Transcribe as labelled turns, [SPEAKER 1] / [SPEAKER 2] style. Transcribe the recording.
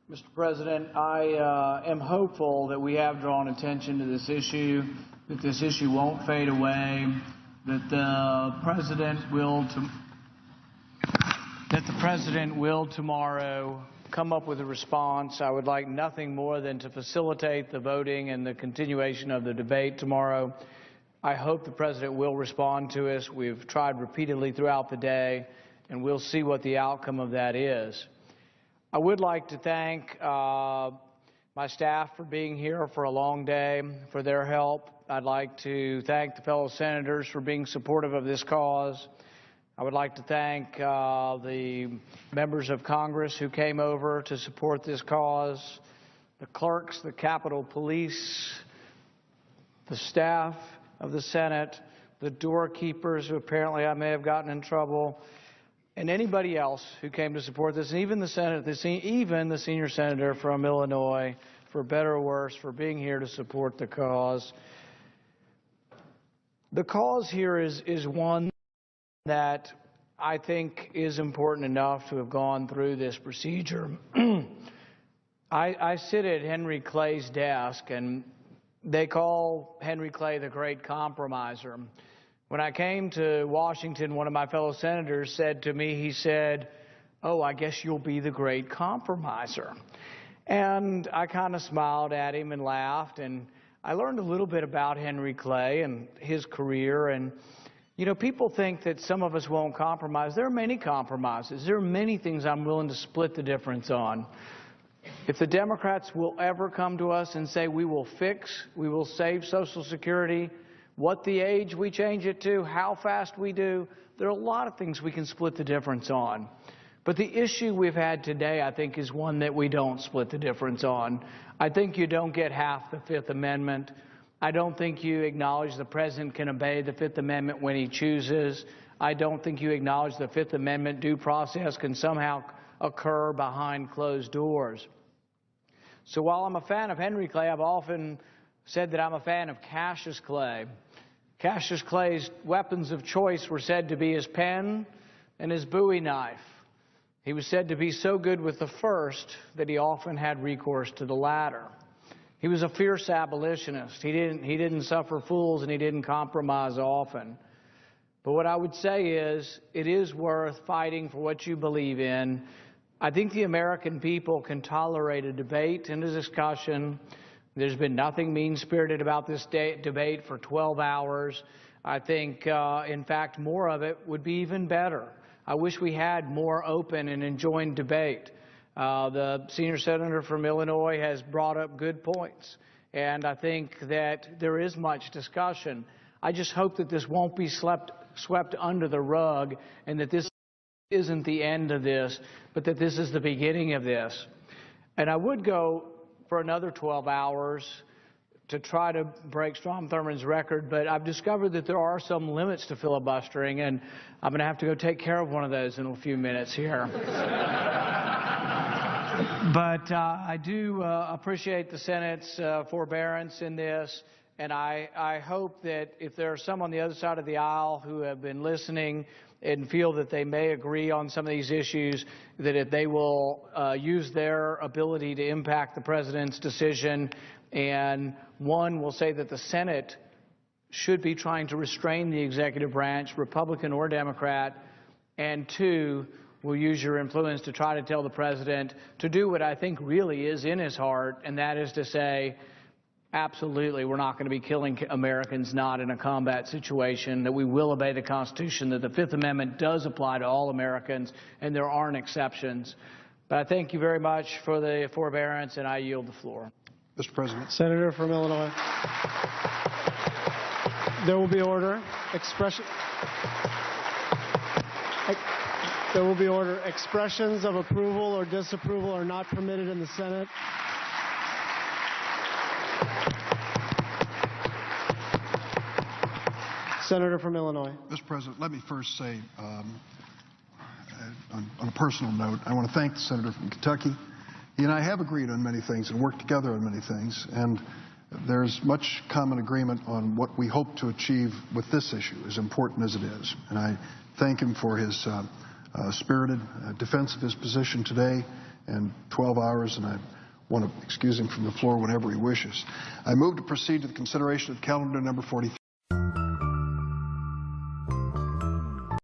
[SPEAKER 1] Mr. President, I am hopeful that we have drawn attention to this issue, that this issue won't fade away, that the President will tomorrow come up with a response. I would like nothing more than to facilitate the voting and the continuation of the debate tomorrow. I hope the President will respond to us. We've tried repeatedly throughout the day, and we'll see what the outcome of that is. I would like to thank my staff for being here for a long day, for their help. I'd like to thank the fellow senators for being supportive of this cause. I would like to thank the members of Congress who came over to support this cause, the clerks, the Capitol Police, the staff of the Senate, the doorkeepers who apparently I may have gotten in trouble, and anybody else who came to support this, and even the senior senator from Illinois, for better or worse, for being here to support the cause. The cause here is one that I think is important enough to have gone through this procedure. I sit at Henry Clay's desk, and they call Henry Clay the great compromiser. When I came to Washington, one of my fellow senators said to me, he said, "Oh, I guess you'll be the great compromiser." And I kind of smiled at him and laughed, and I learned a little bit about Henry Clay and his career. And, you know, people think that some of us won't compromise. There are many compromises. There are many things I'm willing to split the difference on. If the Democrats will ever come to us and say we will save Social Security, what the age we change it to, how fast we do, there are a lot of things we can split the difference on. But the issue we've had today, I think, is one that we don't split the difference on. I think you don't get half the Fifth Amendment. I don't think you acknowledge the President can obey the Fifth Amendment when he chooses. I don't think you acknowledge the Fifth Amendment due process can somehow occur behind closed doors. So while I'm a fan of Henry Clay, I've often said that I'm a fan of Cassius Clay. Cassius Clay's weapons of choice were said to be his pen and his Bowie knife. He was said to be so good with the first that he often had recourse to the latter. He was a fierce abolitionist. He didn't suffer fools, and he didn't compromise often. But what I would say is, it is worth fighting for what you believe in. I think the American people can tolerate a debate and a discussion. There's been nothing mean-spirited about this debate for 12 hours. I think, in fact, more of it would be even better. I wish we had more open and enjoined debate. The senior senator from Illinois has brought up good points, and I think that there is much discussion. I just hope that this won't be swept under the rug, and that this isn't the end of this, but that this is the beginning of this. And I would go for another 12 hours to try to break Strom Thurmond's record, but I've discovered that there are some limits to filibustering, and I'm going to have to go take care of one of those in a few minutes here. But I do appreciate the Senate's forbearance in this, and I hope that if there are some on the other side of the aisle who have been listening and feel that they may agree on some of these issues, that if they will use their ability to impact the President's decision, and one will say that the Senate should be trying to restrain the executive branch, Republican or Democrat, and two, will use your influence to try to tell the President to do what I think really is in his heart, and that is to say, absolutely, we're not going to be killing Americans not in a combat situation, that we will obey the Constitution, that the Fifth Amendment does apply to all Americans, and there aren't exceptions. But I thank you very much for the forbearance, and I yield the floor.
[SPEAKER 2] Mr. President.
[SPEAKER 3] Senator from Illinois. There will be order. There will be order. Expressions of approval or disapproval are not permitted in the Senate. Senator from Illinois.
[SPEAKER 2] Mr. President, let me first say, on a personal note, I want to thank the senator from Kentucky. He and I have agreed on many things and worked together on many things, and there's much common agreement on what we hope to achieve with this issue, as important as it is. And I thank him for his spirited defense of his position today, and 12 hours, and I want to excuse him from the floor whenever he wishes. I move to proceed to the consideration of calendar number 43.